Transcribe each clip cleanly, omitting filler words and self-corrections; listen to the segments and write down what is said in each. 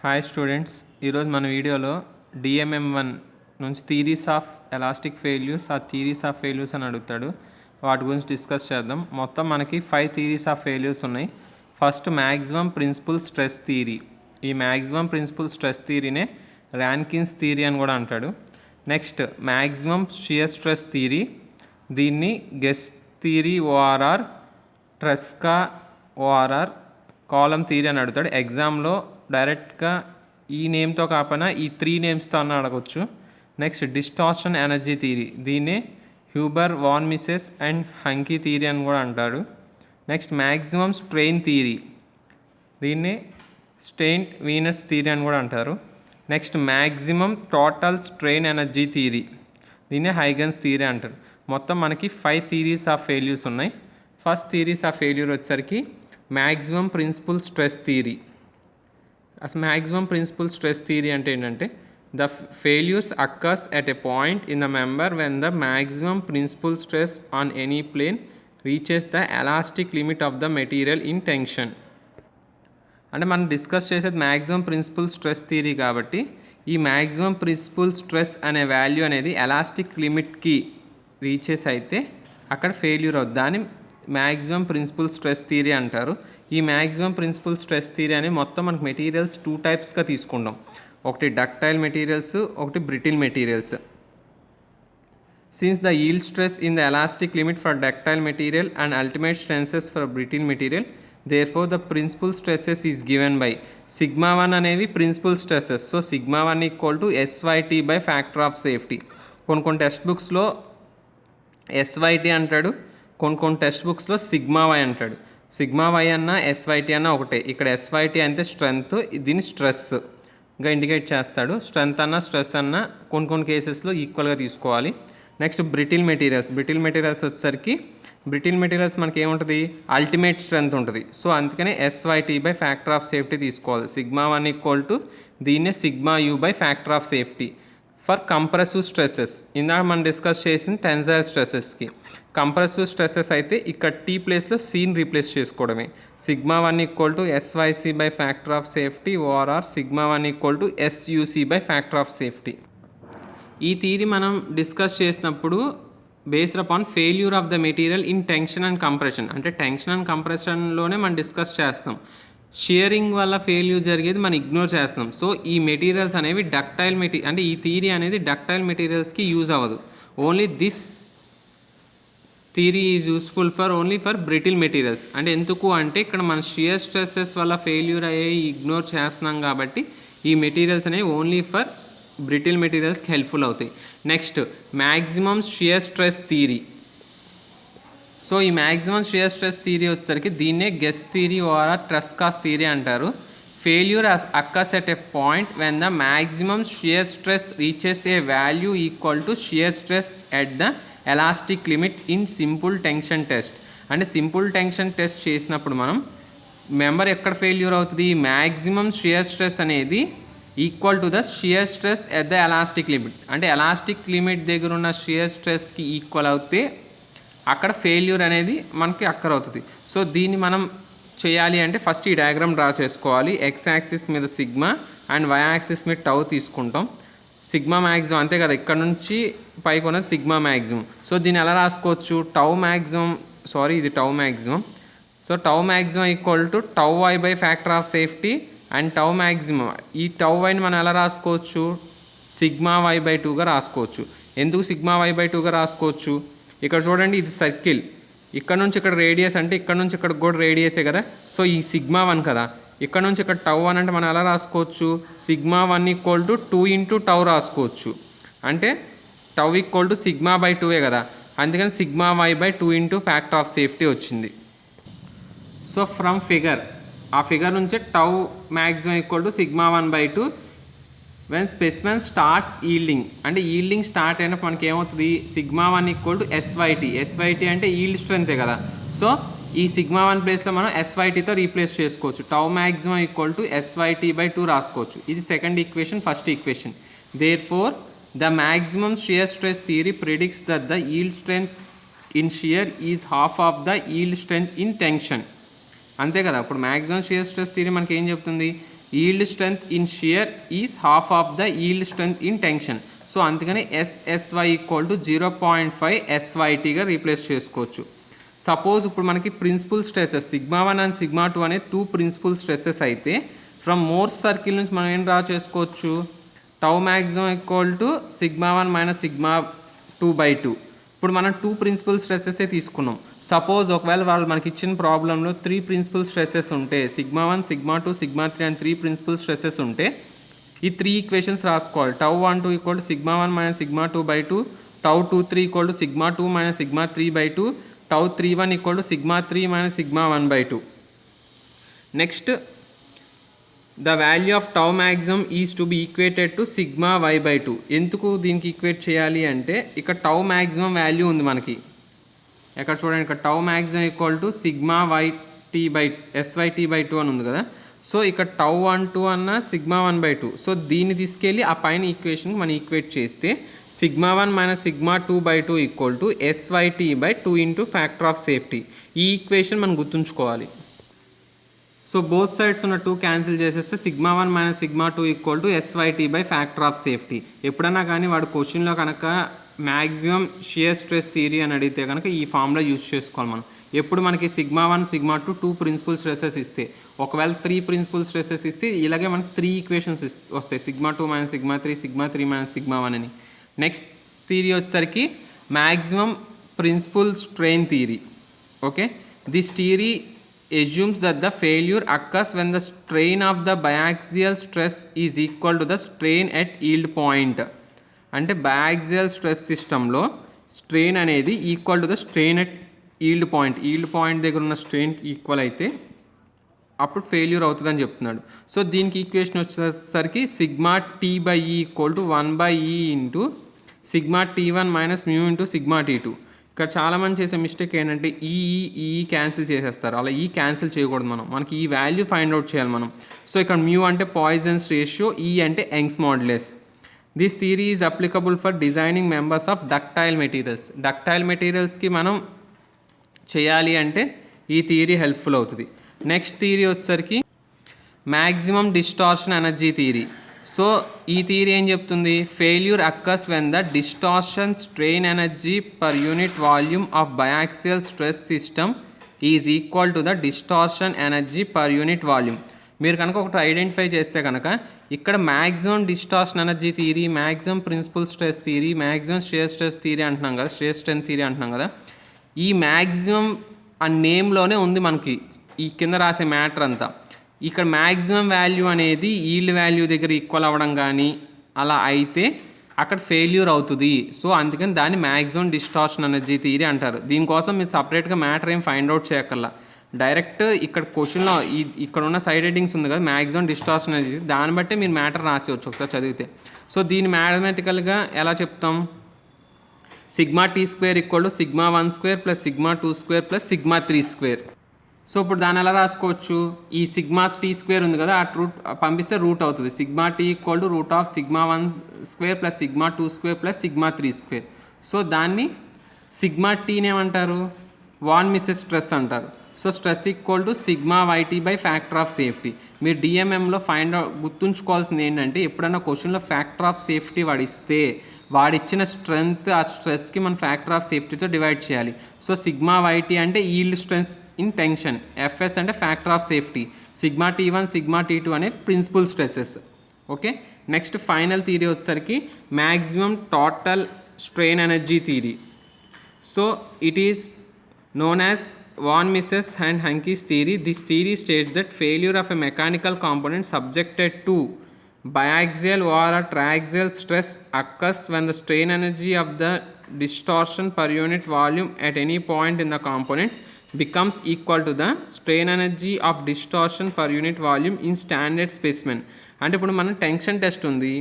Hi students, ఈరోజు మన వీడియోలో డిఎంఎం1 నుంచి theories of elastic failures theories of failures అని అడుగుతాడు. వాటి గురించి డిస్కస్ చేద్దాం. మొత్తం మనకి 5 థీరీస్ ఆఫ్ ఫెయిల్యూర్స్ ఉన్నాయి. First maximum principal stress theory. ఈ మ్యాక్సిమం ప్రిన్సిపల్ స్ట్రెస్ థీరీనే ర్యాన్కిన్స్ థీరీ అని కూడా అంటాడు. Next maximum shear stress theory, దీన్ని guest theory or, Tresca or, Coulomb theory అని అడుగుతాడు. ఎగ్జామ్లో డైరెక్ట్గా ఈ నేమ్తో కాకపోయినా ఈ 3 నేమ్స్తో అన్న అడగచ్చు. నెక్స్ట్ డిస్టార్షన్ ఎనర్జీ థీరీ, దీన్ని Huber, von Mises and Hencky theory అని కూడా అంటారు. నెక్స్ట్ మ్యాక్సిమం స్ట్రెయిన్ థీరీ, దీన్ని స్టెయిన్ వీనస్ థీరీ అని కూడా అంటారు. Next maximum total strain energy theory, దీన్ని హైగన్స్ థీరీ అంటారు. మొత్తం మనకి 5 థీరీస్ ఆఫ్ ఫెయిల్యూర్స్ ఉన్నాయి. ఫస్ట్ థీరీస్ ఆఫ్ ఫెయిల్యూర్ వచ్చేసరికి మ్యాక్సిమం ప్రిన్సిపల్ స్ట్రెస్ థీరీ. అసలు మ్యాక్సిమం ప్రిన్సిపల్ స్ట్రెస్ థియరీ అంటే ఏంటంటే the failure occurs at a point in the member when the maximum principal stress on any plane reaches the elastic limit of the material in tension. అంటే మనం discuss చేసేది maximum principal stress theory కాబట్టి ఈ maximum principal stress అనే value అనేది elastic లిమిట్కి reaches అయితే అక్కడ failure అవుతుంది. దాన్ని మ్యాక్సిమం ప్రిన్సిపల్ స్ట్రెస్ థియరీ అంటారు. ఈ మ్యాక్సిమం ప్రిన్సిపల్ స్ట్రెస్ థియరీ అని మొత్తం మనకు మెటీరియల్స్ 2 టైప్స్గా తీసుకుంటాం. ఒకటి డక్టైల్ మెటీరియల్స్, ఒకటి brittle materials. Since the yield stress in the elastic limit for ductile material and ultimate stresses for brittle material, therefore the principal stresses is given by sigma 1 అనేవి principal stresses. So sigma 1 equal to SYT by factor of safety. కొన్ని text బుక్స్లో SYT అంటాడు, కొన్ని text బుక్స్లో sigma y అంటాడు. Sigma y అన్న SYT అన్న ఒకటే. ఇక్కడ SYT అంటే స్ట్రెంగ్త్, దీన్ని స్ట్రెస్గా ఇండికేట్ చేస్తాడు. స్ట్రెంగ్త్ అన్న స్ట్రెస్ అన్న కొన్ని కేసెస్లో ఈక్వల్గా తీసుకోవాలి. Next brittle materials. Brittle materials వచ్చేసరికి బ్రిటిల్ మెటీరియల్స్ మనకి ఏముంటుంది, అల్టిమేట్ స్ట్రెంగ్త్ ఉంటుంది. సో అందుకనే SYT by factor of safety తీసుకోవాలి. సిగ్మా 1 ఈక్వల్ టు దీన్నే sigma you by factor of safety. For compressive stresses, ఇందాక మనం డిస్కస్ చేసిన టెన్సైల్ స్ట్రెసెస్కి. కంప్రెసివ్ స్ట్రెసెస్ అయితే ఇక్కడ టీ ప్లేస్లో సీన్ రీప్లేస్ చేసుకోవడమే. Sigma 1 equal to SYC by factor of safety ORR sigma 1 equal to SUC by factor of safety. ఈ theory మనం discuss చేసినప్పుడు based upon failure of the material in tension and compression, అంటే tension and కంప్రెషన్లోనే మనం discuss చేస్తాం. Shearing వల్ల failure జరిగేది మనం ignore చేస్తున్నాం. సో ఈ మెటీరియల్స్ అనేవి డక్టైల్ అంటే ఈ థియరీ అనేది డక్టైల్ మెటీరియల్స్కి యూజ్ అవ్వదు. Only this theory is useful only for brittle materials. అంటే ఎందుకు అంటే ఇక్కడ మన షియర్ స్ట్రెసెస్ వల్ల ఫెయిల్యూర్ అయ్యి ఇగ్నోర్ చేస్తున్నాం కాబట్టి ఈ మెటీరియల్స్ అనేవి ఓన్లీ ఫర్ బ్రిటిల్ మెటీరియల్స్కి హెల్ప్ఫుల్ అవుతాయి. Next maximum shear stress theory. So ఈ మ్యాక్సిమం షియర్ స్ట్రెస్ థియరీ వచ్చేసరికి దీన్నే గెస్ థియరీ ఆర్ ట్రెస్కాస్ థియరీ అంటారు. Failure occurs at a point when the maximum shear stress reaches A value equal to shear stress at the elastic limit in simple tension test. అంటే simple tension test చేసినప్పుడు మనం member ఎక్కడ failure అవుతుంది, maximum shear stress అనేది equal to the shear stress at the elastic limit. అంటే elastic limit దగ్గర ఉన్న shear స్ట్రెస్కి equal అవుతే అక్కడ ఫెయిల్యూర్ అనేది మనకి అక్కర్ అవుతుంది. సో దీన్ని మనం చేయాలి అంటే ఫస్ట్ ఈ డయాగ్రామ్ డ్రా చేసుకోవాలి. ఎక్స్ యాక్సిస్ మీద సిగ్మా అండ్ వై యాక్సిస్ మీద టౌ తీసుకుంటాం. సిగ్మా మ్యాక్సిమం అంతే కదా, ఇక్కడ నుంచి పైకి ఉన్నది సిగ్మా మ్యాక్సిమం. సో దీన్ని ఎలా రాసుకోవచ్చు, టౌ మ్యాక్సిమం, ఇది tau maximum. So tau maximum equal to tau y by factor of safety and tau maximum. ఈ టౌ వైని మనం ఎలా రాసుకోవచ్చు, సిగ్మా వై బై 2గా రాసుకోవచ్చు. ఎందుకు సిగ్మా వై బై 2గా రాసుకోవచ్చు, ఇక్కడ చూడండి ఇది సర్కిల్, ఇక్కడ నుంచి ఇక్కడ రేడియస్ అంటే ఇక్కడ నుంచి ఇక్కడ కూడా రేడియసే కదా. సో ఈ సిగ్మా 1 కదా, ఇక్కడ నుంచి ఇక్కడ టౌ 1 అంటే మనం ఎలా రాసుకోవచ్చు, sigma 1 equal to 2 into tau రాసుకోవచ్చు. అంటే tau equal to sigma by 2ఏ కదా, అందుకని sigma Y by 2 into factor of safety వచ్చింది. సో ఫ్రమ్ ఫిగర్, ఆ ఫిగర్ నుంచి tau maximum equal to sigma 1 by 2 when specimen starts yielding. అంటే yielding start అయినప్పుడు మనకి ఏమవుతుంది, సిగ్మా 1 ఈక్వల్ టు SYT అంటే ఈల్డ్ స్ట్రెంతే కదా. సో ఈ సిగ్మా 1 ప్లేస్లో మనం SYTతో రీప్లేస్ చేసుకోవచ్చు. Tau maximum equal to SYT by 2 రాసుకోవచ్చు. ఇది second equation. First equation, therefore the maximum shear stress theory predicts that the yield strength in shear is half of the yield strength in tension. అంతే కదా. ఇప్పుడు maximum shear stress theory మనకి ఏం చెప్తుంది, yield strength in shear is half of the yield strength in tension. So అందుకని SSY equal to 0.5 SYTగా replace చేసుకోవచ్చు. Suppose ఇప్పుడు మనకి ప్రిన్సిపల్ స్ట్రెసెస్ σ1 అండ్ σ2 అనే 2 ప్రిన్సిపల్ స్ట్రెసెస్ అయితే ఫ్రమ్ మోర్స్ సర్కిల్ నుంచి మనం ఏం డ్రా చేసుకోవచ్చు, tau maximum equal to σ1 minus σ2/2. ఇప్పుడు మనం 2 ప్రిన్సిపల్ స్ట్రెసెసే తీసుకున్నాం. సపోజ్ ఒకవేళ వాళ్ళు మనకి ఇచ్చిన ప్రాబ్లంలో 3 ప్రిన్సిపల్ స్ట్రెసెస్ ఉంటే σ1 σ2 σ3 అని 3 ప్రిన్సిపల్ స్ట్రెసెస్ ఉంటే ఈ 3 ఈక్వేషన్స్ రాసుకోవాలి. టౌ12 ఈక్వల్ టు σ1 మైనస్ σ2/2, టౌ23 ఈక్వల్ టు σ2 మైనస్ σ3/2, టౌ31 equal to σ3 minus σ1/2. Next the value of tau maximum is to be equated to σy/2. ఎందుకు దీనికి ఈక్వేట్ చేయాలి అంటే ఇక్కడ టౌ మ్యాక్సిమం వాల్యూ ఉంది మనకి. ఎక్కడ చూడండి, ఇక్కడ tau maximum equal to SYT/2 అని ఉంది కదా. సో ఇక్కడ టౌ12 అన్న σ1/2. సో దీన్ని తీసుకెళ్ళి ఆ పైన ఈక్వేషన్కి మనం ఈక్వేట్ చేస్తే σ1 minus σ2/2 equal to SYT/2 into factor of safety. ఈ ఈక్వేషన్ మనం గుర్తుంచుకోవాలి. సో బోత్ సైడ్స్ ఉన్న 2 క్యాన్సిల్ చేసేస్తే σ1 మైనస్ σ2 ఈక్వల్ టు SYT/ఫ్యాక్టర్ ఆఫ్ సేఫ్టీ. ఎప్పుడన్నా కానీ వాడు క్వశ్చన్లో కనుక మ్యాక్సిమం షియర్ స్ట్రెస్ థియరీ అని అడిగితే కనుక ఈ ఫామ్లో యూజ్ చేసుకోవాలి మనం. ఎప్పుడు మనకి σ1 σ2 2 ప్రిన్సిపల్ స్ట్రెసెస్ ఇస్తే, ఒకవేళ 3 ప్రిన్సిపల్ స్ట్రెసెస్ ఇస్తే ఇలాగే మనకి 3 ఈక్వేషన్స్ వస్తాయి, σ2 మైనస్ σ3, σ3 మైనస్ σ1 అని. నెక్స్ట్ థియరీ వచ్చేసరికి maximum principal strain theory. Okay, this theory assumes that the failure occurs when the strain of the biaxial stress is equal to the strain at yield point. అంటే biaxial stress సిస్టంలో strain అనేది equal to the strain at yield point. Yield point దగ్గర ఉన్న స్ట్రెయిన్కి equal అయితే అప్పుడు failure అవుతుందని చెప్తున్నాడు. So దీనికి ఈక్వేషన్ వచ్చేసరికి σT/E equal to 1/E into σT1 minus mu into σT2. ఇక్కడ చాలామంది చేసే మిస్టేక్ ఏంటంటే ఈ క్యాన్సిల్ చేసేస్తారు. అలా ఈ క్యాన్సిల్ చేయకూడదు. మనకి ఈ వాల్యూ ఫైండ్ అవుట్ చేయాలి మనం. సో ఇక్కడ మ్యూ అంటే పాయిజన్స్ రేషియో, ఈ అంటే Young's modulus. This theory is applicable for designing members of ductile materials. Ductile మెటీరియల్స్కి మనం చేయాలి అంటే ఈ థియరీ హెల్ప్ఫుల్ అవుతుంది. నెక్స్ట్ థియరీ వచ్చేసరికి maximum distortion energy theory. So ఈ థియరీ ఏం చెప్తుంది, failure occurs when the distortion strain energy per unit volume of biaxial stress system is equal to the distortion energy per unit volume. మీరు కనుక ఒకటి identify చేస్తే కనుక ఇక్కడ maximum distortion energy theory, maximum principal stress theory, maximum shear stress theory అంటున్నాం కదా, shear strength theory అంటున్నాం కదా. ఈ మ్యాక్సిమం ఆ నేమ్లోనే ఉంది మనకి ఈ కింద రాసే మ్యాటర్ అంతా. ఇక్కడ మ్యాక్సిమం వాల్యూ అనేది ఈల్డ్ వాల్యూ దగ్గర ఈక్వల్ అవ్వడం కానీ అలా అయితే అక్కడ ఫెయిల్యూర్ అవుతుంది. సో అందుకని దాన్ని మ్యాక్సిమం డిస్టార్షన్ ఎనర్జీ థియరీ అంటారు. దీనికోసం మీరు సపరేట్గా మ్యాటర్ ఏం ఫైండ్ అవుట్ చేయక్కర్లా, డైరెక్ట్ ఇక్కడ క్వశ్చన్లో ఇక్కడ ఉన్న సైడ్ హెడ్డింగ్స్ ఉంది కదా మ్యాక్సిమం డిస్టార్షన్ ఎనర్జీ, దాన్ని బట్టి మీరు మ్యాటర్ రాసేవచ్చు ఒకసారి చదివితే. సో దీన్ని మ్యాథమెటికల్గా ఎలా చెప్తాం, σT² equal to σ1² plus σ2² plus σ3². So ఇప్పుడు దాన్ని ఎలా రాసుకోవచ్చు, ఈ σT² ఉంది కదా, ఆ రూట్ పంపిస్తే రూట్ అవుతుంది. σT equal to root of σ1² plus σ2² plus σ3². So దాన్ని σTని ఏమంటారు, వాన్ మిస్సెస్ స్ట్రెస్ అంటారు. So stress equal to σYT factor of safety. మీరు డిఎంఎంలో ఫైండ్ అవుట్ గుర్తుంచుకోవాల్సింది ఏంటంటే, ఎప్పుడైనా క్వశ్చన్లో ఫ్యాక్టర్ ఆఫ్ సేఫ్టీ వాడిస్తే వాడిచ్చిన స్ట్రెంత్ ఆ స్ట్రెస్కి మనం ఫ్యాక్టర్ ఆఫ్ సేఫ్టీతో డివైడ్ చేయాలి. సో σYT అంటే yield stress in tension, FS అంటే factor of safety, σT1 σT2 అనే principal stresses. Okay, next final theory వచ్చేసరికి maximum total strain energy theory. So it is known as Von Mises and Hanke's theory. This theory states that failure of a mechanical component subjected to biaxial or triaxial stress occurs when the strain energy of the distortion per unit volume at any point in the components becomes equal to the strain energy of distortion per unit volume in standard specimen. అంటే ఇప్పుడు మనం tension test ఉంది,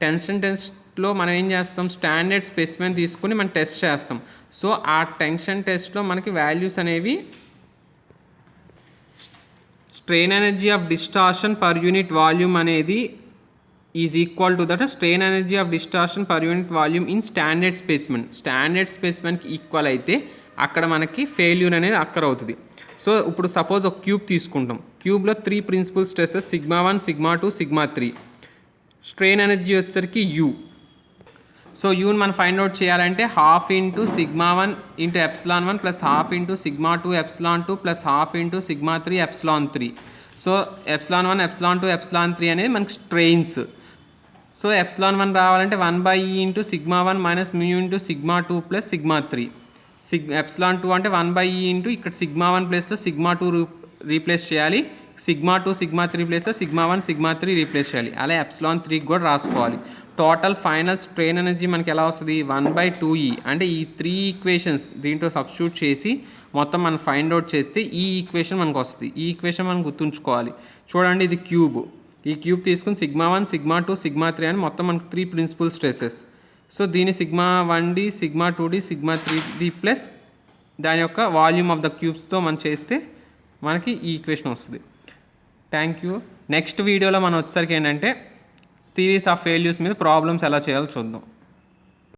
tension టెస్ట్లో మనం ఏం చేస్తాం, standard specimen తీసుకుని మనం టెస్ట్ చేస్తాం. సో ఆ టెన్షన్ టెస్ట్లో మనకి వాల్యూస్ అనేవి strain energy of distortion per unit volume అనేది is equal to that strain energy of distortion per unit volume in standard specimen. Standard స్పెసిమెన్కి ఈక్వల్ అయితే అక్కడ మనకి ఫెయిల్యూర్ అనేది అక్కర్ అవుతుంది. సో ఇప్పుడు సపోజ్ ఒక క్యూబ్ తీసుకుంటాం. క్యూబ్లో 3 ప్రిన్సిపల్ స్ట్రెసెస్ σ1, σ2, σ3. స్ట్రెయిన్ ఎనర్జీ వచ్చేసరికి U. సో యూని మనం ఫైండ్ అవుట్ చేయాలంటే 12 into σ1 into ε1 plus 12 into σ2 ε2 plus 12 into σ3 ε3. So ε1, ε2, ε3 అనేది మనకి స్ట్రెయిన్స్. సో ε1 రావాలంటే 1/e into σ1 minus μ into σ2 plus σ3. ε2 అంటే 1/e ఇంటూ ఇక్కడ σ1 ప్లేస్లో σ2 రీప్లేస్ చేయాలి, σ2 σ3 ప్లేస్లో σ1 σ3 రీప్లేస్ చేయాలి. అలా ε3 కూడా రాసుకోవాలి. టోటల్ ఫైనల్ స్ట్రెయిన్ ఎనర్జీ మనకి ఎలా వస్తుంది 1/2e. అంటే ఈ 3 ఈక్వేషన్స్ దీంట్లో సబ్స్టిట్యూట్ చేసి మొత్తం మనం ఫైండ్ అవుట్ చేస్తే ఈ ఈక్వేషన్ మనకు వస్తుంది. ఈ ఈక్వేషన్ మనం గుర్తుంచుకోవాలి. చూడండి ఇది క్యూబ్. ఈ క్యూబ్ తీసుకుని σ1, σ2, σ3 అని మొత్తం మనకు 3 ప్రిన్సిపల్ స్ట్రెసెస్. సో దీని σ1d, σ2d, σ3d ప్లస్ దాని యొక్క వాల్యూమ్ ఆఫ్ ద క్యూబ్స్తో మనం చేస్తే మనకి ఈ ఈక్వేషన్ వస్తుంది. Thank you. నెక్స్ట్ వీడియోలో మనం వచ్చేసరికి ఏంటంటే థియరీస్ ఆఫ్ ఫెయిల్యూర్స్ మీద ప్రాబ్లమ్స్ ఎలా చేయాలో చూద్దాం.